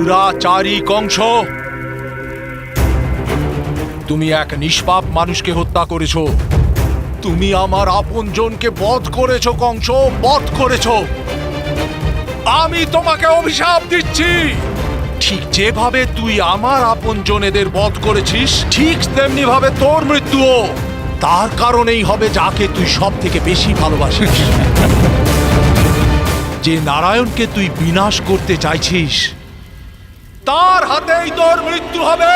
দুরাচারী কংস, তুমি এক নিষ্পাপ মানুষকে হত্যা করেছো। তুমি আমার আপনজনকে বধ করেছো কংস, বধ করেছো। আমি তোমাকে অভিশাপ দিচ্ছি, ঠিক যেভাবে তুই আমার আপনজনেদের বধ করেছিস, ঠিক তেমনি ভাবে তোর মৃত্যুও তার কারণেই হবে যাকে তুই সব থেকে বেশি ভালোবাসিস। যে নারায়ণকে তুই বিনাশ করতে চাইছিস, তার হাতেই তোর মৃত্যু হবে,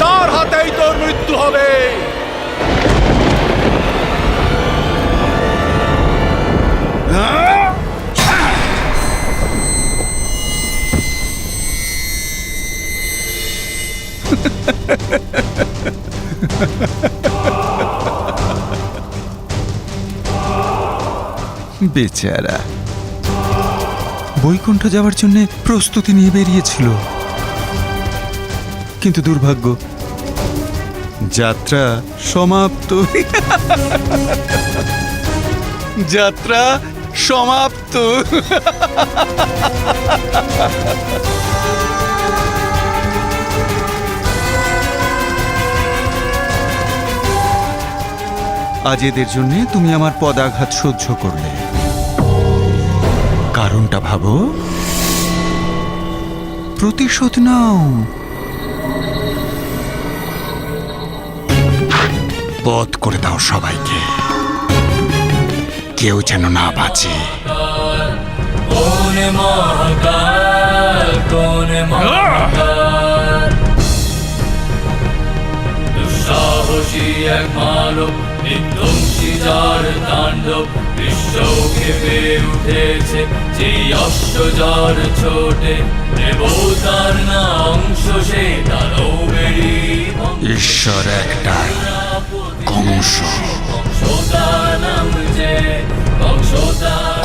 তার হাতেই তোর মৃত্যু হবে। বেচারা বৈকুণ্ঠ যাওয়ার জন্য প্রস্তুতি নিয়ে বেরিয়েছিল, কিন্তু দুর্ভাগ্য, যাত্রা সমাপ্ত। যাত্রা সমাপ্ত। আজ এদের জন্য তুমি আমার পদাঘাত সহ্য করলে, কারণটা ভাবো, প্রতিশোধ নাও। বধ করে দাও সবাইকে, কেউ যেন না বাঁচে। দুঃসাহসী এক মানব, বিধ্বংসী যার তাণ্ডব, বিশ্ব কেঁপে উঠেছে যেই অশ্ব যার ছোটে, দেবতার না অংশ সে দানবেরই ঈশ্বর একটাই, কংস।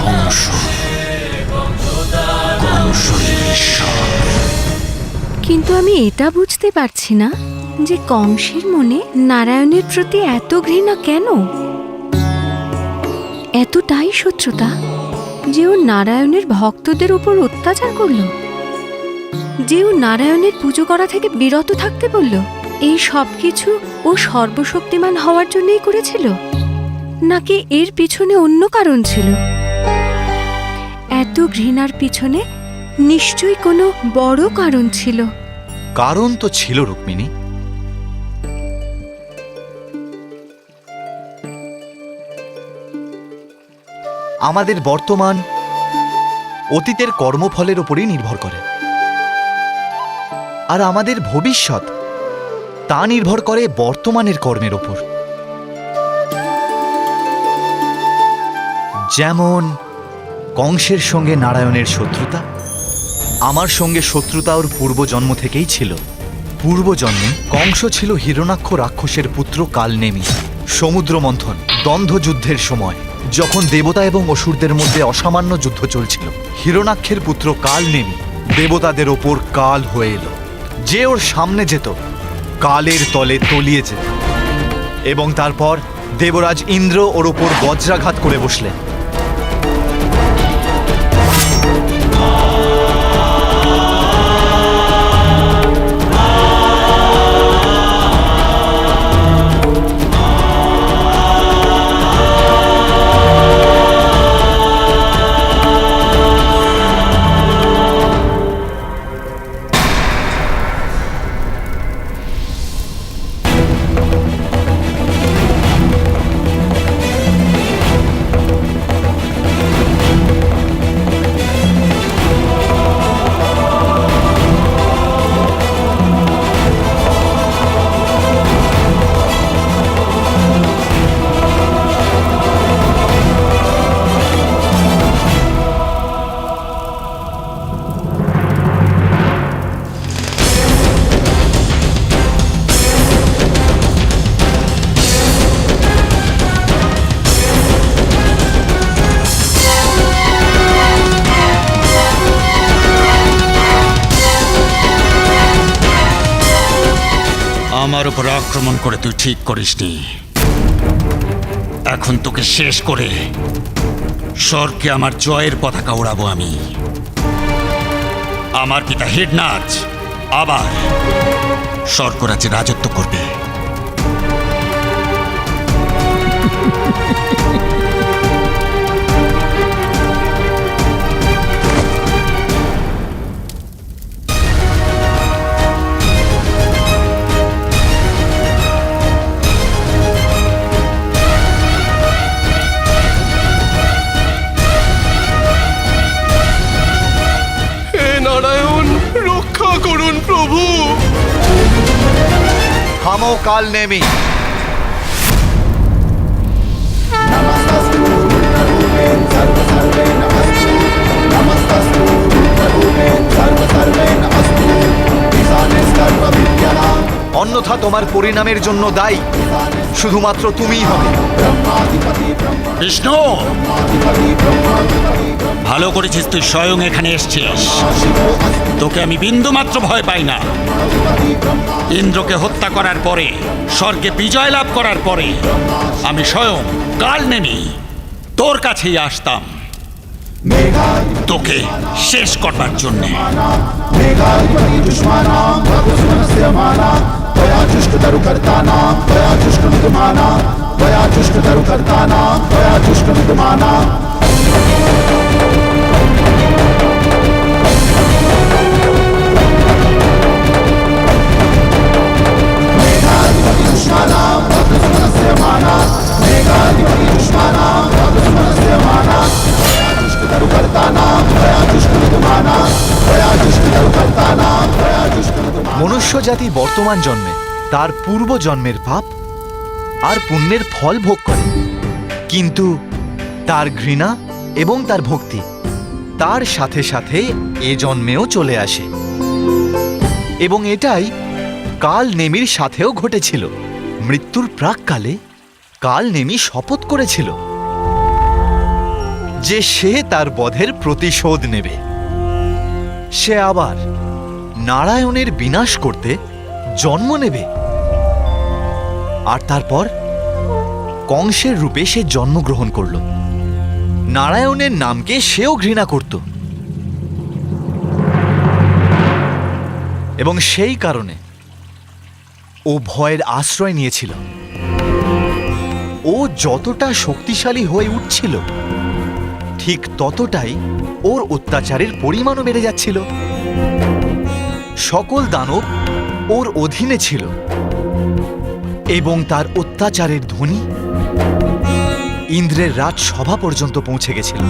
কংস, কংস ঈশ্বর। কিন্তু আমি এটা বুঝতে পারছি না যে কংসের মনে নারায়ণের প্রতি এত ঘৃণা কেন, এতটাই শত্রুতা যে ও নারায়ণের ভক্তদের উপর অত্যাচার করল, যে ও নারায়ণের পুজো করা থেকে বিরত থাকতে বলল। এই সব কিছু ও সর্বশক্তিমান হওয়ার জন্যই করেছিল, নাকি এর পিছনে অন্য কারণ ছিল? এত ঘৃণার পিছনে নিশ্চয়ই কোনো বড় কারণ ছিল। কারণ তো ছিল রুক্মিণী। আমাদের বর্তমান অতীতের কর্মফলের উপরই নির্ভর করে, আর আমাদের ভবিষ্যৎ তা নির্ভর করে বর্তমানের কর্মের উপর। যেমন কংসের সঙ্গে নারায়ণের শত্রুতা, আমার সঙ্গে শত্রুতা ওর পূর্বজন্ম থেকেই ছিল। পূর্বজন্মে কংস ছিল হিরণাক্ষ রাক্ষসের পুত্র কালনেমি। সমুদ্র মন্থন, দ্বন্দ্বযুদ্ধের সময় যখন দেবতা এবং অসুরদের মধ্যে অসামান্য যুদ্ধ চলছিল, হিরণাক্ষের পুত্র কালনেমি দেবতাদের ওপর কাল হয়ে এলো। যে ওর সামনে যেত কালের তলে তলিয়ে যেত, এবং তারপর দেবরাজ ইন্দ্র ওর ওপর বজ্রাঘাত করে বসলেন। আমার উপর আক্রমণ করে তুই ঠিক করিসনি। এখন তোকে শেষ করে স্বর্গে আমার জয়ের পতাকা উড়াবো আমি। আমার পিতা হিরনাজ আবার স্বর্গরাজ্যে রাজত্ব করবে। হে নারায়ণ, রক্ষা করুন প্রভু। থামো কাল নেমি। অন্যথা তোমার পরিণামের জন্য দায়ী শুধুমাত্র তুমিই হবে। বিষ্ণু, ভালো করেছিস তুই স্বয়ং এখানে এসছিস। তোকে আমি বিন্দুমাত্র ভয় পাই না। ইন্দ্রকে হত্যা করার পরে, স্বর্গে বিজয় লাভ করার পরে আমি স্বয়ং কাল নেমি তোর কাছেই আসতাম তোকে শেষ করবার জন্যে। মনুষ্য জাতি বর্তমান জন্মে তার পূর্ব জন্মের পাপ আর পুণ্যের ফল ভোগ করে, কিন্তু তার ঘৃণা এবং তার ভক্তি তার সাথে সাথে এ জন্মেও চলে আসে। এবং এটাই কাল নেমির সাথেও ঘটেছিল। মৃত্যুর প্রাককালে কাল নেমি শপথ করেছিল যে সে তার বধের প্রতিশোধ নেবে। সে আবার নারায়ণের বিনাশ করতে জন্ম নেবে, আর তারপর কংসের রূপে সে জন্মগ্রহণ করল। নারায়ণের নামকে সেও ঘৃণা করত, এবং সেই কারণে ও ভয়ের আশ্রয় নিয়েছিল। ও যতটা শক্তিশালী হয়ে উঠছিল, ঠিক ততটাই ওর অত্যাচারের পরিমাণও বেড়ে যাচ্ছিল। সকল দানব ওর অধীনে ছিল, এবং তার অত্যাচারের ধ্বনি ইন্দ্রের রাজসভা পর্যন্ত পৌঁছে গেছিল।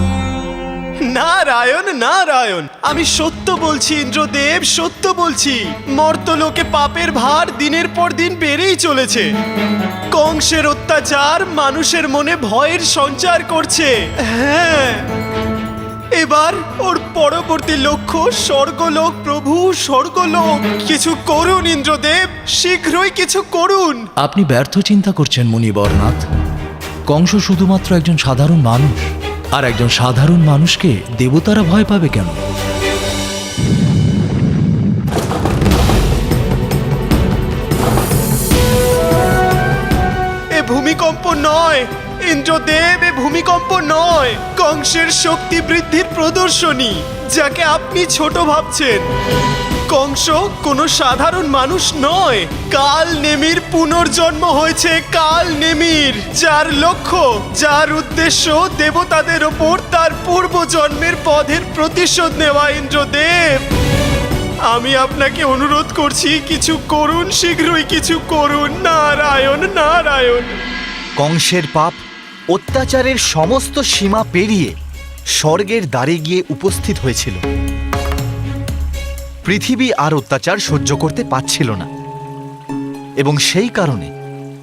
নারায়ণ নারায়ণ, আমি সত্য বলছি ইন্দ্রদেব, সত্য বলছি। মর্তলোকে পাপের ভার দিনের পর দিন বেড়েই চলেছে। কংসের অত্যাচার মানুষের মনে ভয়ের সঞ্চার করছে। হ্যাঁ, এবার ওর পরবর্তী লক্ষ্য স্বর্গলোক। প্রভু, স্বর্গলোক। কিছু করুন ইন্দ্রদেব, শীঘ্রই কিছু করুন। আপনি ব্যর্থ চিন্তা করছেন মুনিবরনাথ। কংস শুধুমাত্র একজন সাধারণ মানুষ, আর একজন সাধারণ মানুষকে দেবতারা ভয় পাবে কেন? এ ভূমিকম্প নয় ইন্দ্রদেব, এ ভূমিকম্প নয়। কংসের শক্তি বৃদ্ধির প্রদর্শনী, যাকে আপনি ছোট ভাবছেন। কংস কোনো সাধারণ মানুষ নয়। কাল নেমির পুনর্জন্ম হয়েছে, কাল নেমির, যার লক্ষ্য, যার উদ্দেশ্য দেবতাদের ওপর তার পূর্বজন্মের বধের প্রতিশোধ নেওয়া। ইন্দ্রদেব, আমি আপনাকে অনুরোধ করছি, কিছু করুন, শীঘ্রই কিছু করুন। নারায়ণ নারায়ণ। কংসের পাপ অত্যাচারের সমস্ত সীমা পেরিয়ে স্বর্গের দ্বারে গিয়ে উপস্থিত হয়েছিল। পৃথিবী আর অত্যাচার সহ্য করতে পারছিল না, এবং সেই কারণে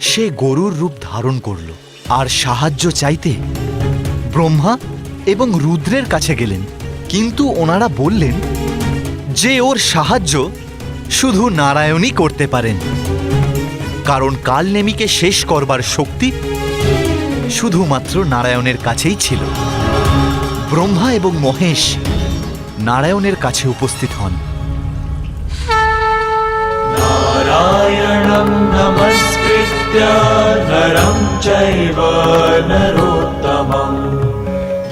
সে গরুর রূপ ধারণ করল, আর সাহায্য চাইতে ব্রহ্মা এবং রুদ্রের কাছে গেলেন। কিন্তু ওনারা বললেন যে ওর সাহায্য শুধু নারায়ণই করতে পারেন, কারণ কালনেমিকে শেষ করবার শক্তি শুধুমাত্র নারায়ণের কাছেই ছিল। ব্রহ্মা এবং মহেশ নারায়ণের কাছে উপস্থিত হন। नारायणं नमस्कृत्य नरं चैव नरोत्तमं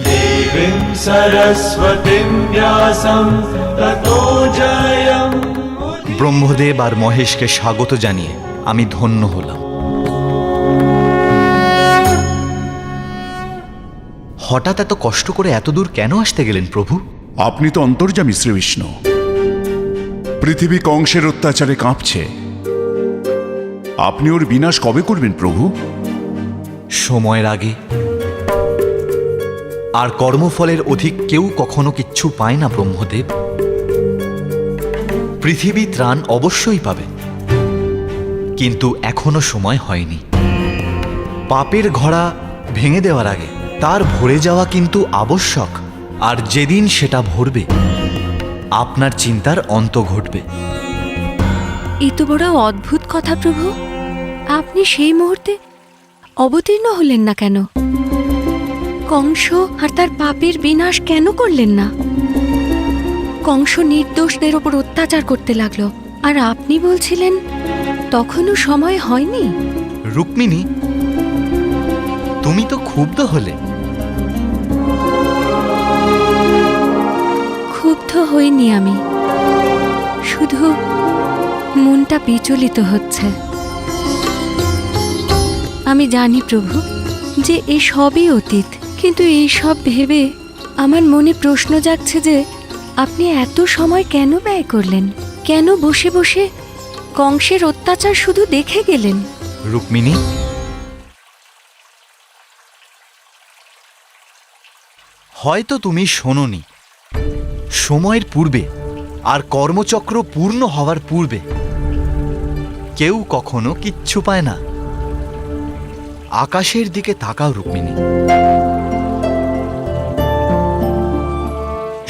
देवीं सरस्वतीं व्यासं ततो जयम् ব্রহ্মদেব আর মহেশকে স্বাগত জানিয়ে আমি ধন্য হলাম। হঠাৎ এত কষ্ট করে এত দূর কেন আসতে গেলেন প্রভু? আপনি তো অন্তর্যামী শ্রীবিষ্ণু। পৃথিবী কংসের অত্যাচারে কাঁপছে। আপনি ওর বিনাশ কবে করবেন প্রভু? সময়ের আগে। আর কর্মফলের অধিক কেউ কখনো কিচ্ছু পায় না ব্রহ্মদেব। পৃথিবী ত্রাণ অবশ্যই পাবে, কিন্তু এখনো সময় হয়নি। পাপের ঘোড়া ভেঙে দেওয়ার আগে তার ভরে যাওয়া কিন্তু আবশ্যক। আর যেদিন সেটা ভরবে, আপনার চিন্তার অন্ত ঘটবে। এ তো বড় অদ্ভুত কথা প্রভু। আপনি সেই মুহূর্তে অবতীর্ণ হলেন না কেন? কংস আর তার পাপের বিনাশ কেন করলেন না? কংস নির্দোষদের ওপর অত্যাচার করতে লাগলো, আর আপনি বলছিলেন তখনও সময় হয়নি। রুক্মিণী, তুমি তো ক্ষুব্ধ হলে। ক্ষুব্ধ হইনি আমি, শুধু মনটা বিচলিত হচ্ছে। আমি জানি প্রভু যে এ সবই অতীত, কিন্তু এই সব ভেবে আমার মনে প্রশ্ন জাগছে যে আপনি এত সময় কেন ব্যয় করলেন? কেন বসে বসে কংসের অত্যাচার শুধু দেখে গেলেন? রুক্মিণী, হয়তো তুমি শোনোনি, সময়ের পূর্বে আর কর্মচক্র পূর্ণ হওয়ার পূর্বে কেউ কখনো কিচ্ছু পায় না। আকাশের দিকে তাকাও রুক্মিণী।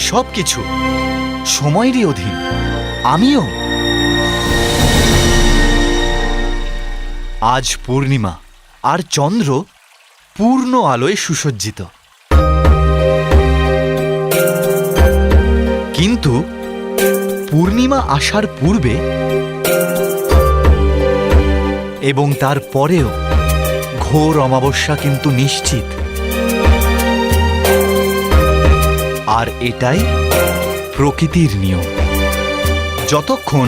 সবকিছু সময়েরই অধীন। আমিও। আজ পূর্ণিমা, আর চন্দ্র পূর্ণ আলোয় সুসজ্জিত। কিন্তু পূর্ণিমা আসার পূর্বে এবং তার পরেও ঘোর অমাবস্যা কিন্তু নিশ্চিত। আর এটাই প্রকৃতির নিয়ম। যতক্ষণ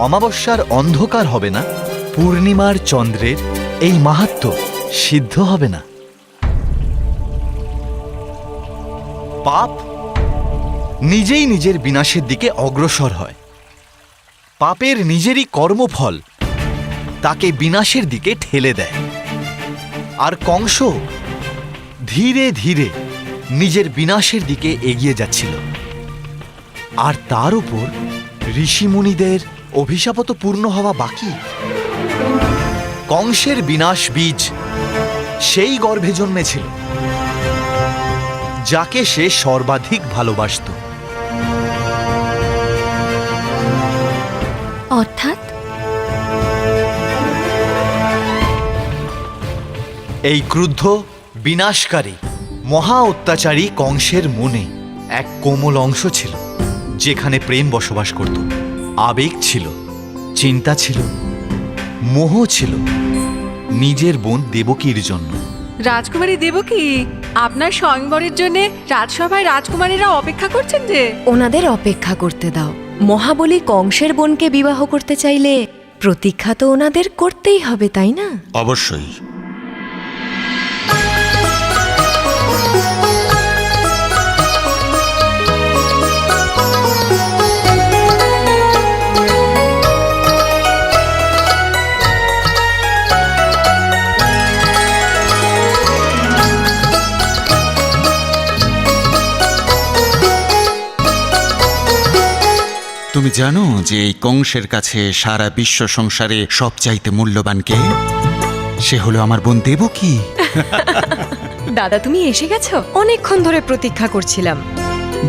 অমাবস্যার অন্ধকার হবে না, পূর্ণিমার চন্দ্রের এই মাহাত্ম্য সিদ্ধ হবে না। পাপ নিজেই নিজের বিনাশের দিকে অগ্রসর হয়। পাপের নিজেরই কর্মফল তাকে বিনাশের দিকে ঠেলে দেয়। আর কংস ধীরে ধীরে নিজের বিনাশের দিকে এগিয়ে যাচ্ছিল। আর তার উপর ঋষিমুনিদের অভিশাপও তো পূর্ণ হওয়া বাকি। কংসের বিনাশ বীজ সেই গর্ভে জন্মেছিল যাকে সে সর্বাধিক ভালোবাসত। অর্থাৎ এই ক্রুদ্ধ বিনাশকারী মহা অত্যাচারী কংসের মনে এক কোমল অংশ ছিল, যেখানে প্রেম বসবাস করত, আবেগ ছিল, চিন্তা ছিল, মোহ ছিল নিজের বোন দেবকীর জন্য। রাজকুমারী দেবকী, আপনার স্বয়ংবরের জন্য রাজসভায় রাজকুমারীরা অপেক্ষা করছেন যে। ওনাদের অপেক্ষা করতে দাও। মহাবলী কংসের বোনকে বিবাহ করতে চাইলে প্রতীক্ষা তো ওনাদের করতেই হবে, তাই না? অবশ্যই। তুমি জানো যে এই কংসের কাছে সারা বিশ্ব সংসারে সবচাইতে মূল্যবান কে? সে হলো আমার বোন দেবকী। দাদা, তুমি এসে গেছো? অনেকক্ষণ ধরে প্রতীক্ষা করছিলাম।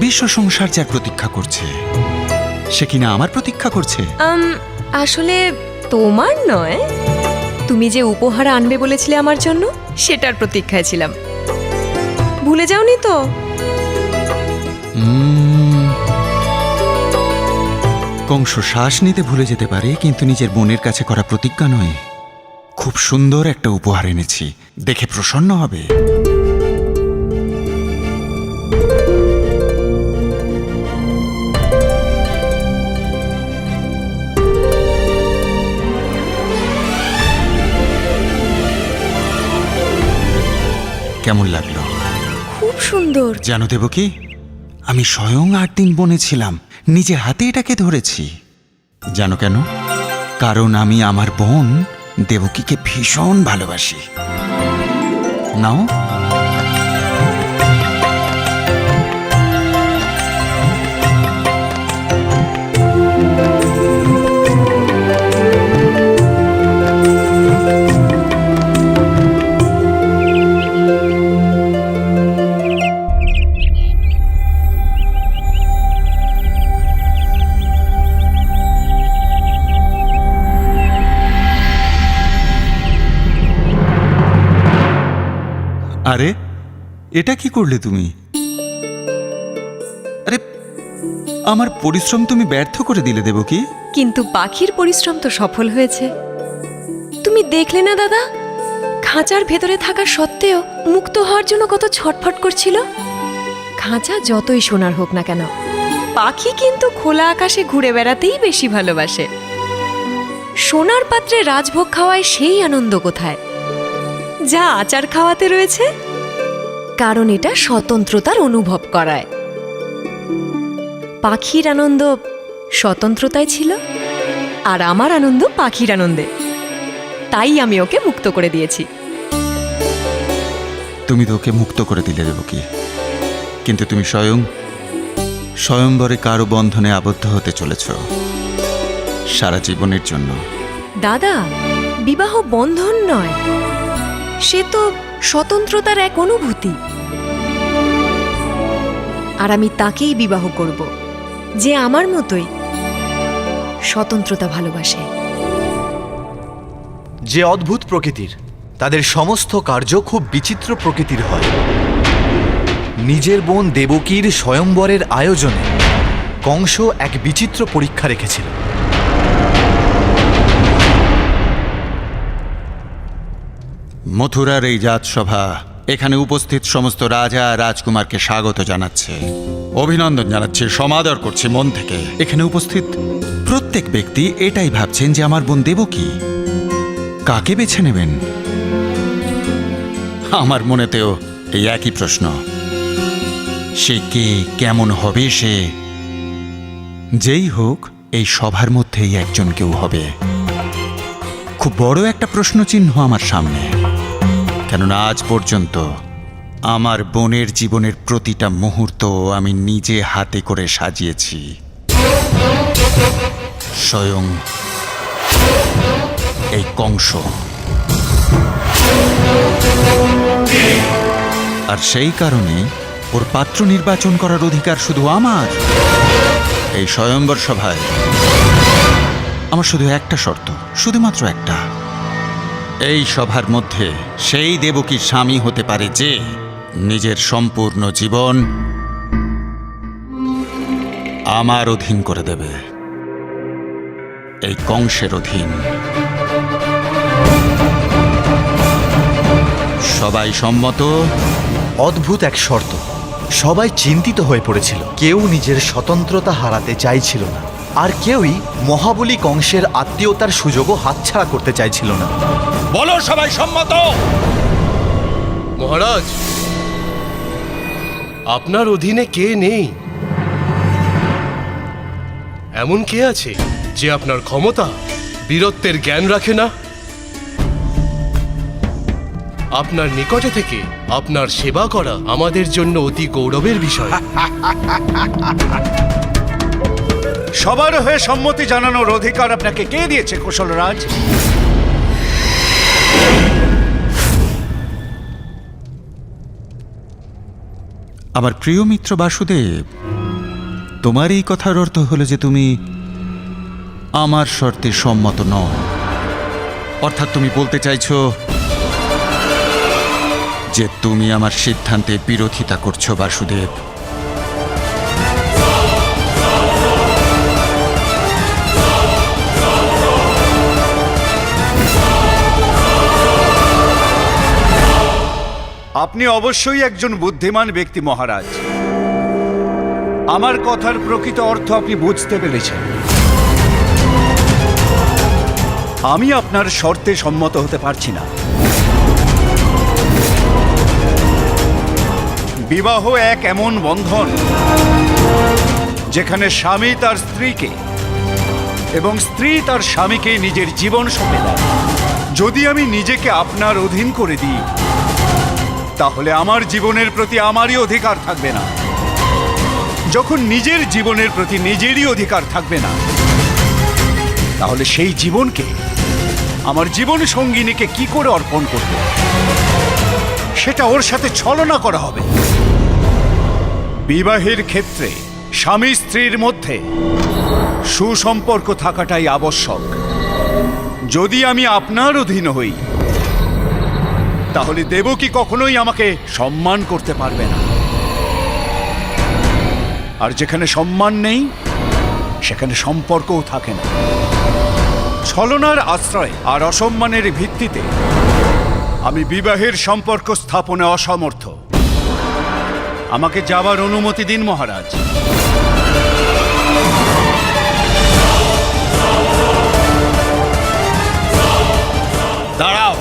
বিশ্ব সংসার যার প্রতীক্ষা করছে, সে কিনা আমার প্রতীক্ষা করছে। আসলে তোমার নয়, তুমি যে উপহার আনবে বলেছিলে আমার জন্য, সেটার প্রতীক্ষায় ছিলাম। ভুলে যাওনি তো? কংস শ্বাস নিতে ভুলে যেতে পারে, কিন্তু নিজের বোনের কাছে করা প্রতিজ্ঞা নয়। খুব সুন্দর একটা উপহার এনেছি, দেখে প্রসন্ন হবে। কেমন লাগলো? খুব সুন্দর। জানো দেবকী, আমি স্বয়ং 8 দিন বনে ছিলাম, নিজে হাতে এটাকে ধরেছি। জানো কেন? কারণ আমি আমার বোন দেবকীকে ভীষণ ভালোবাসি। নাও। আরে এটা কি করলে তুমি? আরে আমার পরিশ্রম তুমি ব্যর্থ করে দিলে দেবকী। কিন্তু পাখির পরিশ্রম তো সফল হয়েছে। তুমি দেখলে না দাদা, খাঁচার ভেতরে থাকা সত্ত্বেও মুক্ত হওয়ার জন্য কত ছটফট করছিল। খাঁচা যতই সোনার হোক না কেন, পাখি কিন্তু খোলা আকাশে ঘুরে বেড়াতেই বেশি ভালোবাসে। সোনার পাত্রে রাজভোগ খাওয়ায় সেই আনন্দ কোথায় যা আচার খাওয়াতে রয়েছে? কারণ এটা স্বতন্ত্রতার অনুভব করায়। পাখির আনন্দ স্বতন্ত্রতায় ছিল, আর আমার আনন্দ পাখির আনন্দে। তাই আমি ওকে মুক্ত করে দিয়েছি। তুমি তো ওকে মুক্ত করে দিলে দেবকী, কিন্তু তুমি স্বয়ংবরে কারো বন্ধনে আবদ্ধ হতে চলেছ সারা জীবনের জন্য। দাদা, বিবাহ বন্ধন নয়, সে তো স্বতন্ত্রতার এক অনুভূতি। আর আমি তাকেই বিবাহ করব যে আমার মতোই স্বতন্ত্রতা ভালোবাসে। যে অদ্ভুত প্রকৃতির, তাদের সমস্ত কার্য খুব বিচিত্র প্রকৃতির হয়। নিজের বোন দেবকীর স্বয়ংবরের আয়োজনে কংস এক বিচিত্র পরীক্ষা রেখেছিল। মথুরার এই জাতসভা এখানে উপস্থিত সমস্ত রাজা রাজকুমারকে স্বাগত জানাচ্ছে, অভিনন্দন জানাচ্ছে, সমাদর করছে মন থেকে। এখানে উপস্থিত প্রত্যেক ব্যক্তি এটাই ভাবছেন যে আমার বোন দেবকী। কাকে বেছে নেবেন? আমার মনেতেও এই একই প্রশ্ন। সে কে, কেমন হবে সে? যেই হোক, এই সভার মধ্যেই একজন কেউ হবে। খুব বড় একটা প্রশ্নচিহ্ন আমার সামনে, কেননা আজ পর্যন্ত আমার বোনের জীবনের প্রতিটা মুহূর্ত আমি নিজে হাতে করে সাজিয়েছি, স্বয়ং এই কংস। আর সেই কারণে ওর পাত্র নির্বাচন করার অধিকার শুধু আমার। এই স্বয়ংবর সভায় আমার শুধু একটা শর্ত, শুধুমাত্র একটা। এই সভার মধ্যে সেই দেবকীর স্বামী হতে পারে যে নিজের সম্পূর্ণ জীবন আমার অধীন করে দেবে, এই কংসের অধীন। সবাই সম্মত? অদ্ভুত এক শর্ত। সবাই চিন্তিত হয়ে পড়েছিল, কেউ নিজের স্বতন্ত্রতা হারাতে চাইছিল না, আর কেউই মহাবলী কংসের আত্মীয়তার সুযোগও হাতছাড়া করতে চাইছিল না। বলো সবাই সম্মত? মহারাজ, আপনার অধীনে কে নেই? এমন কে আছে যে আপনার ক্ষমতা, বীরত্বের জ্ঞান রাখে না? আপনার নিকটে থেকে আপনার সেবা করা আমাদের জন্য অতি গৌরবের বিষয়। সবার হয়ে সম্মতি জানানোর অধিকার আপনাকে কে দিয়েছে কৌশলরাজ? আমার প্রিয় মিত্র বাসুদেব, তোমার এই কথার অর্থ হলো যে তুমি আমার শর্তে সম্মত নও। অর্থাৎ তুমি বলতে চাইছো যে তুমি আমার সিদ্ধান্তে বিরোধিতা করছো বাসুদেব। আপনি অবশ্যই একজন বুদ্ধিমান ব্যক্তি মহারাজ। আমার কথার প্রকৃত অর্থ আপনি বুঝতে পেরেছেন। আমি আপনার শর্তে সম্মত হতে পারছি না। বিবাহ এক এমন বন্ধন যেখানে স্বামী তার স্ত্রীকে এবং স্ত্রী তার স্বামীকে নিজের জীবন সঁপে দেয়। যদি আমি নিজেকে আপনার অধীন করে দিই তাহলে আমার জীবনের প্রতি আমারই অধিকার থাকবে না। যখন নিজের জীবনের প্রতি নিজেরই অধিকার থাকবে না, তাহলে সেই জীবনকে আমার জীবন সঙ্গিনীকে কি করে অর্পণ করব? সেটা ওর সাথে ছলনা করা হবে। বিবাহের ক্ষেত্রে স্বামী স্ত্রীর মধ্যে সুসম্পর্ক থাকাটাই আবশ্যক। যদি আমি আপনার অধীন হই তাহলে দেবকী কখনোই আমাকে সম্মান করতে পারবে না। আর যেখানে সম্মান নেই সেখানে সম্পর্কও থাকে না। ছলনার আশ্রয় আর অসম্মানের ভিত্তিতে আমি বিবাহের সম্পর্ক স্থাপনে অসমর্থ। আমাকে যাবার অনুমতি দিন মহারাজ। দাঁড়াও।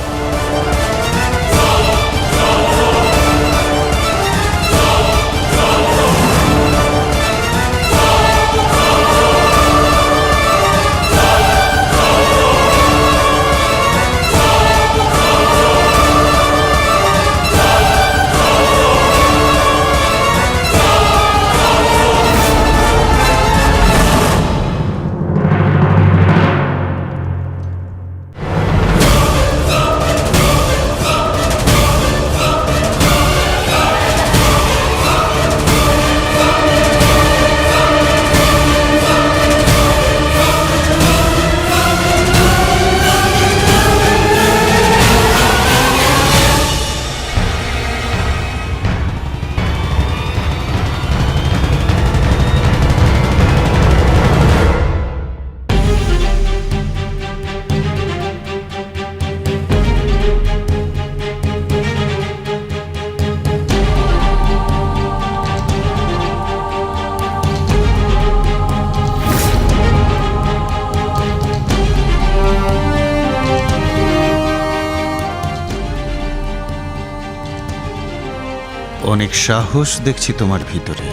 অনেক সাহস দেখছি তোমার ভিতরে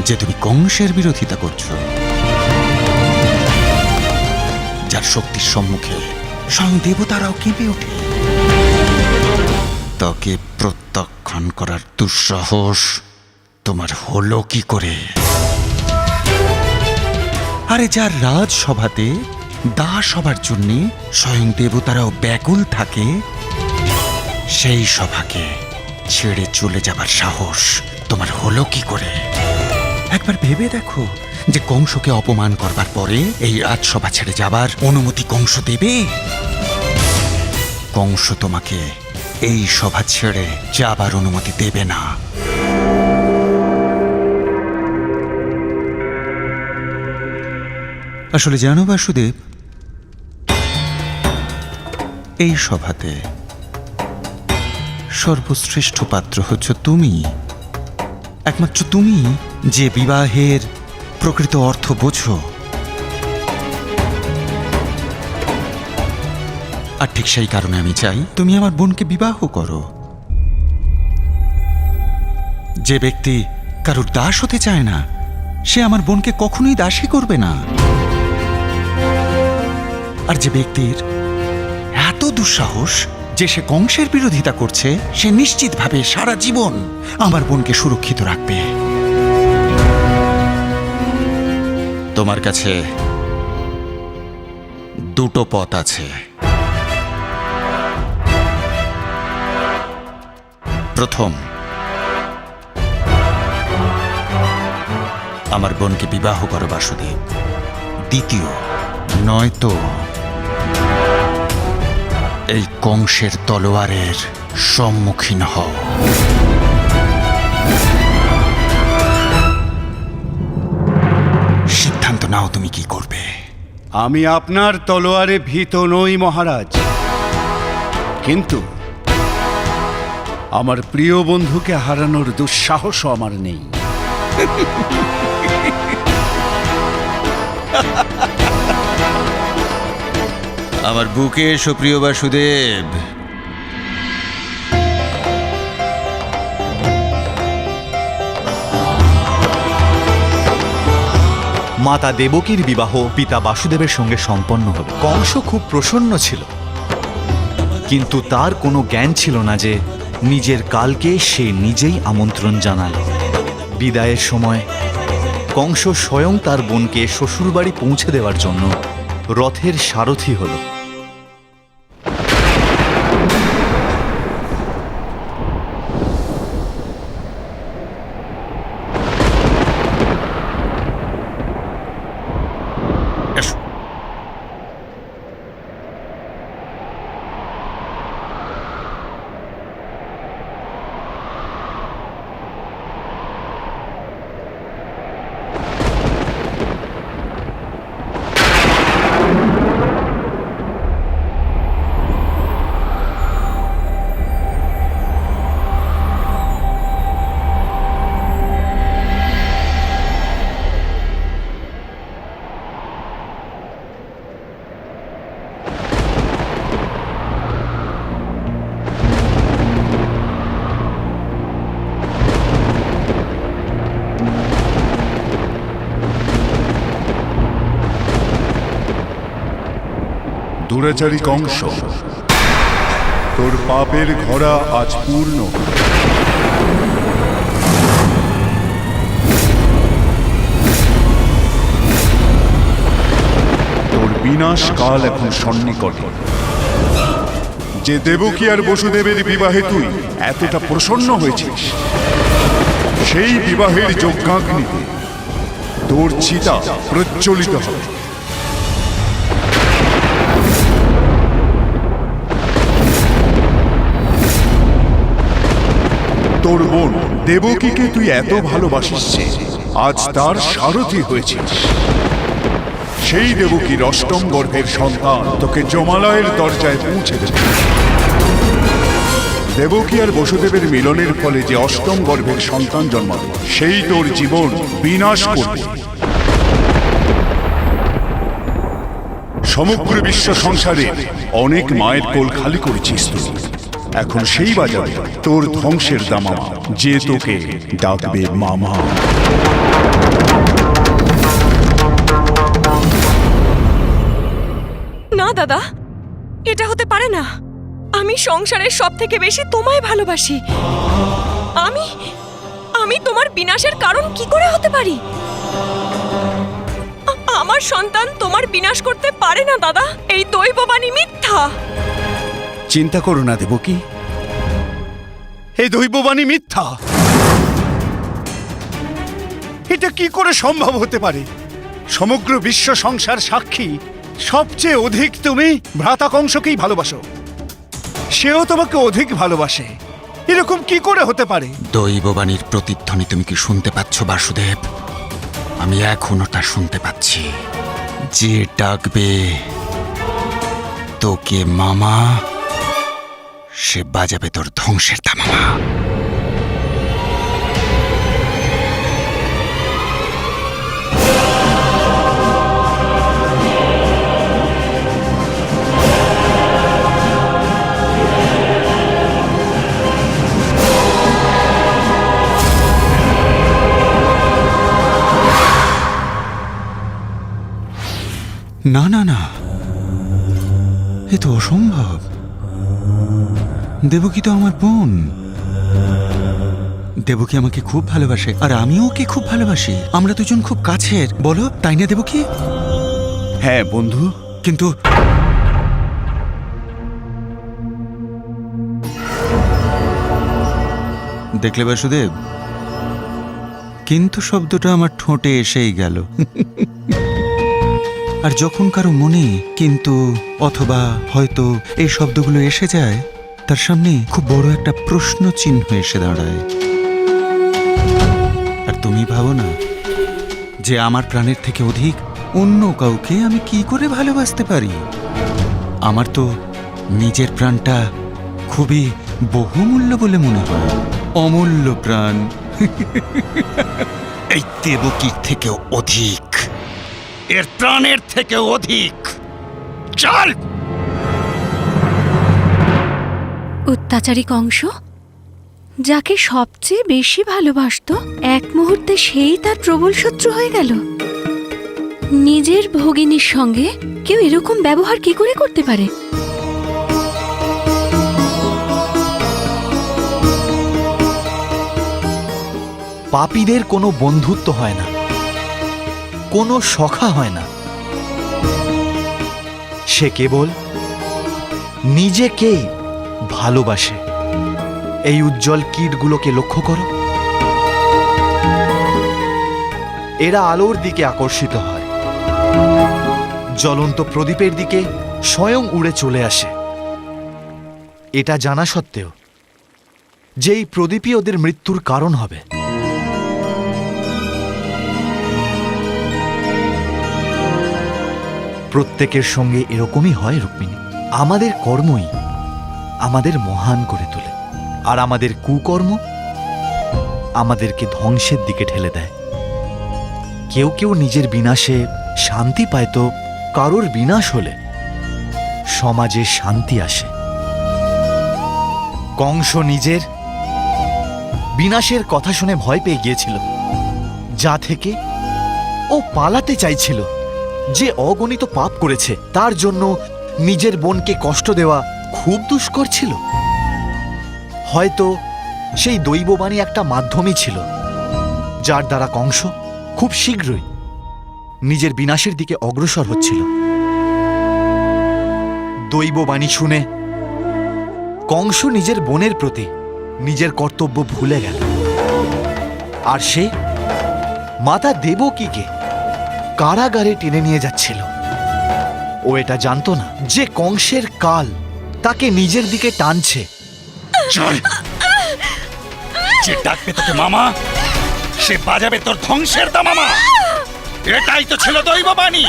যে তুমি কংসের বিরোধিতা করছো, যার শক্তির সম্মুখে স্বয়ং দেবতারাও কেঁপে ওঠে। তাকে প্রত্যাখ্যান করার দুঃসাহস তোমার হলো কি করে? আরে যার রাজসভাতে দাস হবার জন্য স্বয়ং দেবতারাও ব্যাকুল থাকে, সেই সভাকে ছেড়ে চলে যাবার সাহস তোমার হলো কি করে? একবার ভেবে দেখো যে কংসকে অপমান করবার পরে এই রাজসভা ছেড়ে যাবার অনুমতি কংস দেবে? কংস তোমাকে এই সভা ছেড়ে যাবার অনুমতি দেবে না। আসলে জানো বাসুদেব, এই সভাতে সর্বশ্রেষ্ঠ পাত্র হচ্ছে তুমি, একমাত্র তুমি যে বিবাহের প্রকৃত অর্থ বোঝো। আর ঠিক সেই কারণে আমি চাই তুমি আমার বোনকে বিবাহ করো। যে ব্যক্তি কারোর দাস হতে চায় না, সে আমার বোনকে কখনোই দাসী করবে না। আর যে ব্যক্তির এত দুঃসাহস যে সে কংসের বিরোধিতা করছে, সে নিশ্চিতভাবে সারা জীবন আমার বোনকে সুরক্ষিত রাখবে। তোমার কাছে দুটো পথ আছে। প্রথম, আমার বোনকে বিবাহ করো বাসুদেব। দ্বিতীয়, নয়তো এই কংসের তলোয়ারের সম্মুখীন হও। সিদ্ধান্ত নাও তুমি কি করবে। আমি আপনার তলোয়ারে ভীত নই মহারাজ, কিন্তু আমার প্রিয় বন্ধুকে হারানোর দুঃসাহসও আমার নেই। আমার বুকে এসো প্রিয় বাসুদেব। মাতা দেবকীর বিবাহ পিতা বাসুদেবের সঙ্গে সম্পন্ন হবে। কংস খুব প্রসন্ন ছিল, কিন্তু তার কোনো জ্ঞান ছিল না যে নিজের কালকে সে নিজেই আমন্ত্রণ জানাল। বিদায়ের সময় কংস স্বয়ং তার বোনকে শ্বশুরবাড়ি পৌঁছে দেওয়ার জন্য রথের সারথি হল। এসো। দুরাচারী কংস, তোর পাপের ঘোড়া আজ পূর্ণ। তোর বিনাশ কাল এখন সন্নিকট। যে দেবকী আর বসুদেবের বিবাহে তুই এতটা প্রসন্ন হয়েছিস, সেই বিবাহের যজ্ঞাগ্নিতে তোর চিতা প্রজ্বলিত হবে। তোর বোন দেবকীকে তুই এত ভালোবাসিস যে আজ তার সারথি হয়েছিস। সেই দেবকীর অষ্টম গর্ভের সন্তান তোকে যমালয়ের দরজায় পৌঁছে দেবে। দেবকী আর বসুদেবের মিলনের ফলে যে অষ্টম গর্ভের সন্তান জন্মাবে, সেই তোর জীবন বিনাশ করবে। সমগ্র বিশ্ব সংসারে অনেক মায়ের কোল খালি করেছিস তুই। এখন সেই বাজারে তোর ধ্বংসের দামামা, যে তোকে ডাকবে মামা। না দাদা, এটা হতে পারে না। আমি সংসারের সব থেকে বেশি তোমায় ভালোবাসি। আমি তোমার বিনাশের কারণ কি করে হতে পারি? আমার সন্তান তোমার বিনাশ করতে পারে না দাদা। এই দৈববাণী মিথ্যা। চিন্তা করো না দেবকী, এই দৈববাণী মিথ্যা। এটা কি করে সম্ভব হতে পারে? সমগ্র বিশ্ব সংসার সাক্ষী, সবচেয়ে অধিক তুমি ভ্রাতা কংসকেই ভালোবাসো, সেও তোমাকে অধিক ভালোবাসে। এরকম কি করে হতে পারে? দৈববাণীর প্রতিধ্বনি তুমি কি শুনতে পাচ্ছ বাসুদেব? আমি এখনো তা শুনতে পাচ্ছি। যে ডাকবে তোকে মামা, সে বাজাবে তোর ধ্বংসের দামামা। না না না, এ তো অসম্ভব। দেবকী তো আমার বোন। দেবকী আমাকে খুব ভালোবাসে, আর আমিও ওকে খুব ভালোবাসি। আমরা দুজন খুব কাছের, বলো তাই না দেবকী? হ্যাঁ বন্ধু, কিন্তু দেখলে বাসুদেব, কিন্তু শব্দটা আমার ঠোঁটে এসেই গেল। আর যখন কারো মনে কিন্তু অথবা হয়তো এই শব্দগুলো এসে যায়, তার সামনে খুব বড় একটা প্রশ্ন চিহ্ন এসে দাঁড়ায়। আর তুমি ভাবো না যে আমার প্রাণের থেকে অধিক অন্য কাউকে আমি কি করে ভালোবাসতে পারি? আমার তো নিজের প্রাণটা খুবই বহুমূল্য বলে মনে হয়। অমূল্য প্রাণ। এই দেবকীর থেকেও অধিক, এর প্রাণের থেকেও অধিক। চল! অত্যাচারী কংস, যাকে সবচেয়ে বেশি ভালোবাসতো, এক মুহূর্তে সেই তার প্রবল শত্রু হয়ে গেল। নিজের ভগিনীর সঙ্গে কেউ এরকম ব্যবহার কি করে করতে পারে? পাপীদের কোনো বন্ধুত্ব হয় না, কোনো সখা হয় না। সে কেবল নিজেকেই ভালোবাসে। এই উজ্জ্বল কীটগুলোকে লক্ষ্য করো, এরা আলোর দিকে আকর্ষিত হয়, জ্বলন্ত প্রদীপের দিকে স্বয়ং উড়ে চলে আসে। এটা জানা সত্ত্বেও যে এই প্রদীপই ওদের মৃত্যুর কারণ হবে। প্রত্যেকের সঙ্গে এরকমই হয় রুক্মিণী। আমাদের কর্মই আমাদের মহান করে তোলে, আর আমাদের কুকর্ম আমাদেরকে ধ্বংসের দিকে ঠেলে দেয়। কেউ কেউ নিজের বিনাশে শান্তি পায়, তো কারোর বিনাশ হলে সমাজে শান্তি আসে। কংস নিজের বিনাশের কথা শুনে ভয় পেয়ে গিয়েছিল, যা থেকে ও পালাতে চাইছিল। যে অগণিত পাপ করেছে তার জন্য নিজের বোনকে কষ্ট দেওয়া খুব দুষ্কর ছিল। হয়তো সেই দৈববাণী একটা মাধ্যমই ছিল, যার দ্বারা কংস খুব শীঘ্রই নিজের বিনাশের দিকে অগ্রসর হচ্ছিল। দৈববাণী শুনে কংস নিজের বোনের প্রতি নিজের কর্তব্য ভুলে গেল, আর সে মাতা দেবকীকে কারাগারে টেনে নিয়ে যাচ্ছিল। ও এটা জানতো না যে কংসের কাল তাকে নিজের দিকে টানছে। চল, যে ডাকবে তোকে মামা, সে বাজাবে তোর ধ্বংসের দামামা। এটাই তো ছিল দৈববাণী,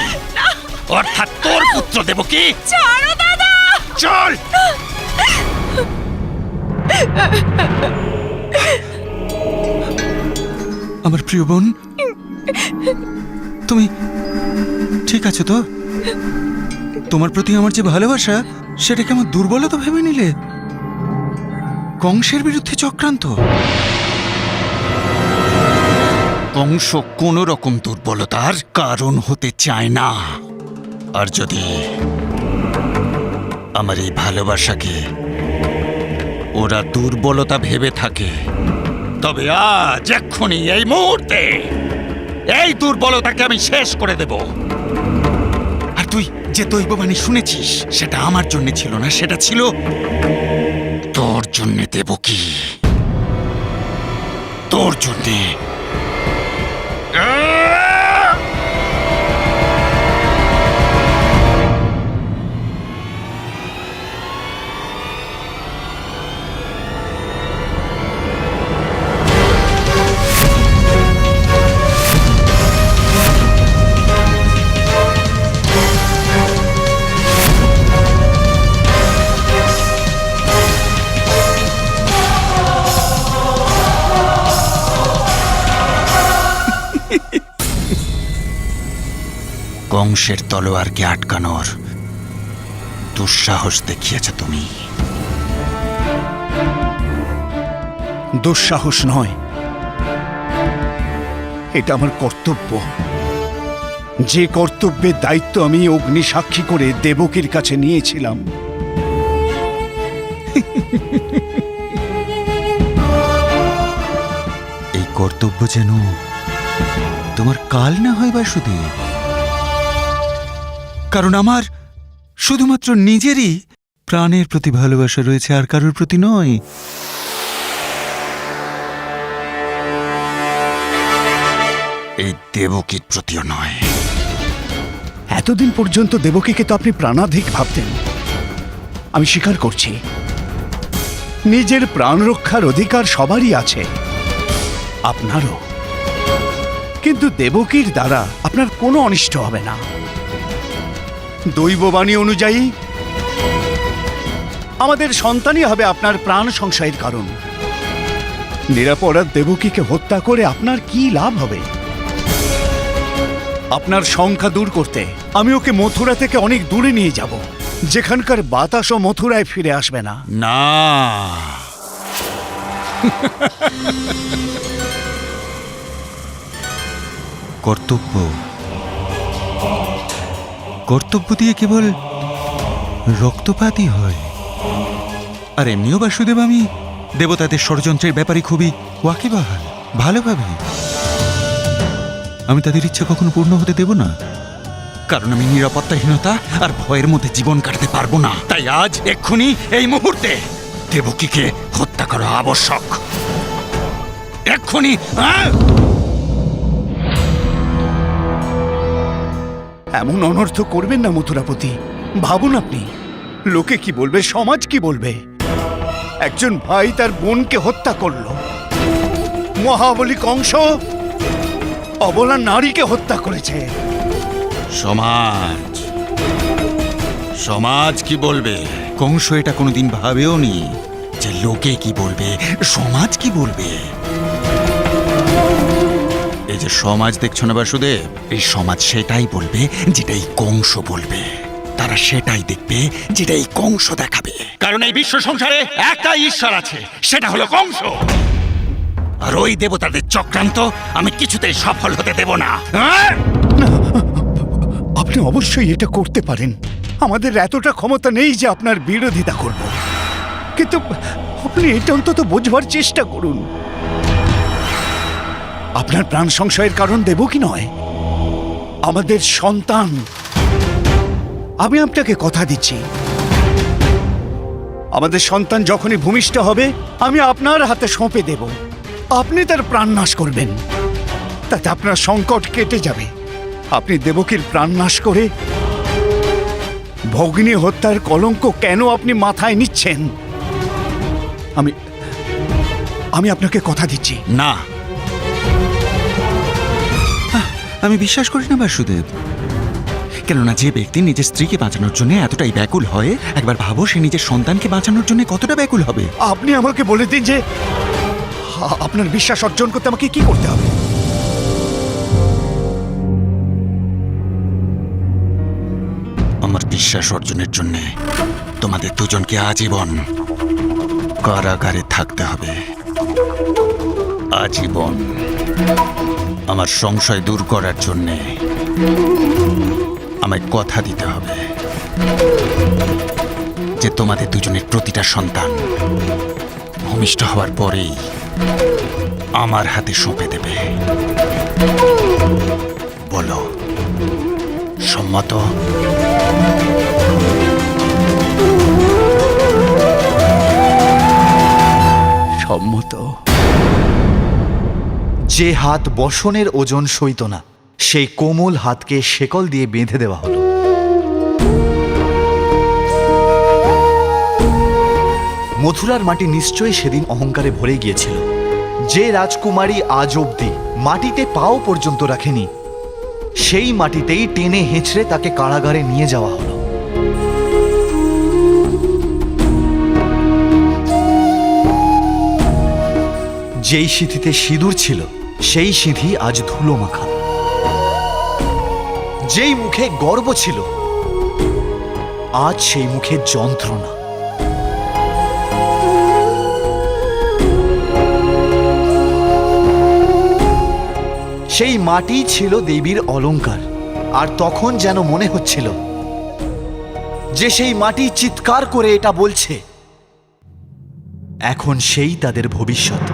অর্থাৎ তোর পুত্র দেবকী। ছাড়ো দাদা! চল। আমার প্রিয় বোন, তুমি ঠিক আছো তো? তোমার প্রতি আমার যে ভালোবাসা, সেটাকে আমার দুর্বলতা ভেবে নিলে? কংসের বিরুদ্ধে চক্রান্ত? কংস কোন রকম দুর্বলতার কারণ হতে চায় না। আর যদি আমার এই ভালোবাসাকে ওরা দুর্বলতা ভেবে থাকে, তবে আজ এক্ষুনি এই মুহূর্তে এই দুর্বলতাকে আমি শেষ করে দেব। আর তুই যে দৈববাণী শুনেছিস, সেটা আমার জন্য ছিল না, সেটা ছিল তোর জন্যে দেবকী, তোর জন্যে। কংসের তলোয়ারকে আটকানোর দুঃসাহস দেখিয়েছ তুমি। দুঃসাহস নয়, এটা আমার কর্তব্য। যে কর্তব্যের দায়িত্ব আমি অগ্নি সাক্ষী করে দেবকীর কাছে নিয়েছিলাম। এই কর্তব্য যেন তোমার কাল না হয় বাসুদেব, কারণ আমার শুধুমাত্র নিজেরই প্রাণের প্রতি ভালোবাসা রয়েছে, আর কারোর প্রতি নয়। এই দেবকীর প্রতিও নয়। এতদিন পর্যন্ত দেবকীকে তো আপনি প্রাণাধিক ভাবতেন। আমি স্বীকার করছি, নিজের প্রাণ রক্ষার অধিকার সবারই আছে, আপনারও। কিন্তু দেবকীর দ্বারা আপনার কোনো অনিষ্ট হবে না। দৈববাণী অনুযায়ী আমাদের সন্তানই হবে আপনার প্রাণ সংশয়ের কারণ। নিরাপরাধ দেবকীকে হত্যা করে আপনার কি লাভ হবে? আপনার শঙ্কা দূর করতে আমি ওকে মথুরা থেকে অনেক দূরে নিয়ে যাব, যেখানকার বাতাসও মথুরায় ফিরে আসবে না। না, কর্তব্য কর্তব্য দিয়ে কেবল রক্তপাতই হয়। আর এমনিও বাসুদেব আমি দেবতাদের ষড়যন্ত্রের ব্যাপারে খুবই ওয়াকিবহাল, ভালোভাবে। আমি তাদের ইচ্ছা কখনো পূর্ণ হতে দেব না, কারণ আমি নিরাপত্তাহীনতা আর ভয়ের মধ্যে জীবন কাটাতে পারবো না। তাই আজ এক্ষুনি এই মুহূর্তে দেবকীকে হত্যা করা আবশ্যক। এক্ষুনি। এমন অনর্থ করবেন না মথুরাপতি। ভাবুন আপনি, লোকে কি বলবে, সমাজ কি বলবে? একজন ভাই তার বোনকে হত্যা করলো। মহাবলী কংস অবলা নারীকে হত্যা করেছে। সমাজ সমাজ কি বলবে? কংস এটা কোনোদিন ভাবেও নি যে লোকে কি বলবে, সমাজ কি বলবে। এই যে সমাজ দেখছো না বাসুদেব, এই সমাজ সেটাই বলবে যেটাই কংস বলবে। তারা সেটাই দেখবে যেটাই কংস দেখাবে। কারণ এই বিশ্ব সংসারে একটাই ঈশ্বর আছে, সেটা হলো কংস। আর ওই দেবতাদের চক্রান্ত আমি কিছুতেই সফল হতে দেব না। আপনি অবশ্যই এটা করতে পারেন। আমাদের এতটা ক্ষমতা নেই যে আপনার বিরোধিতা করব, কিন্তু আপনি এটা অন্তত বোঝবার চেষ্টা করুন। আপনার প্রাণ সংশয়ের কারণ দেব কি নয়, আমাদের সন্তান। আমি আপনাকে কথা দিচ্ছি, আমাদের সন্তান যখনই ভূমিষ্ঠ হবে আমি আপনার হাতে সঁপে দেব। আপনি তার প্রাণ নাশ করবেন, তাতে আপনার সংকট কেটে যাবে। আপনি দেবকীর প্রাণ নাশ করে ভগ্নী হত্যার কলঙ্ক কেন আপনি মাথায় নিচ্ছেন? আমি আপনাকে কথা দিচ্ছি। না, আমি বিশ্বাস করি না বাসুদেব। কেননা যে ব্যক্তি নিজের স্ত্রীকে বাঁচানোর জন্য এতটাই ব্যাকুল হয়, একবার ভাবো সে নিজের সন্তানকে বাঁচানোর জন্য কতটা ব্যাকুল হবে। আপনি আমাকে বলে দিন যে আপনার বিশ্বাস অর্জন করতে আমাকে কি করতে হবে? আমার বিশ্বাস অর্জনের জন্য তোমাদের দুজনকে আজীবন কারাগারে থাকতে হবে। আজীবন। আমার সংশয় দূর করার জন্যে আমায় কথা দিতে হবে যে তোমাদের দুজনের প্রতিটা সন্তান ভূমিষ্ঠ হওয়ার পরেই আমার হাতে সঁপে দেবে। বলো, সম্মত? সম্মত। যে হাত বসনের ওজন সইত না, সেই কোমল হাতকে শেকল দিয়ে বেঁধে দেওয়া হলো। মথুরার মাটি নিশ্চয়ই সেদিন অহংকারে ভরে গিয়েছিল। যে রাজকুমারী আজ অবধি মাটিতে পাও পর্যন্ত রাখেনি, সেই মাটিতেই টেনে হেঁচড়ে তাকে কারাগারে নিয়ে যাওয়া হলো। যেই সিঁথিতে সিঁদুর ছিল, সেই সিঁথি আজ ধুলো মাখা। যেই মুখে গর্ব ছিল, আজ সেই মুখে যন্ত্রণা। সেই মাটি ছিল দেবীর অলংকার, আর তখন যেন মনে হচ্ছিল যে সেই মাটি চিৎকার করে এটা বলছে, এখন সেই তাদের ভবিষ্যৎ।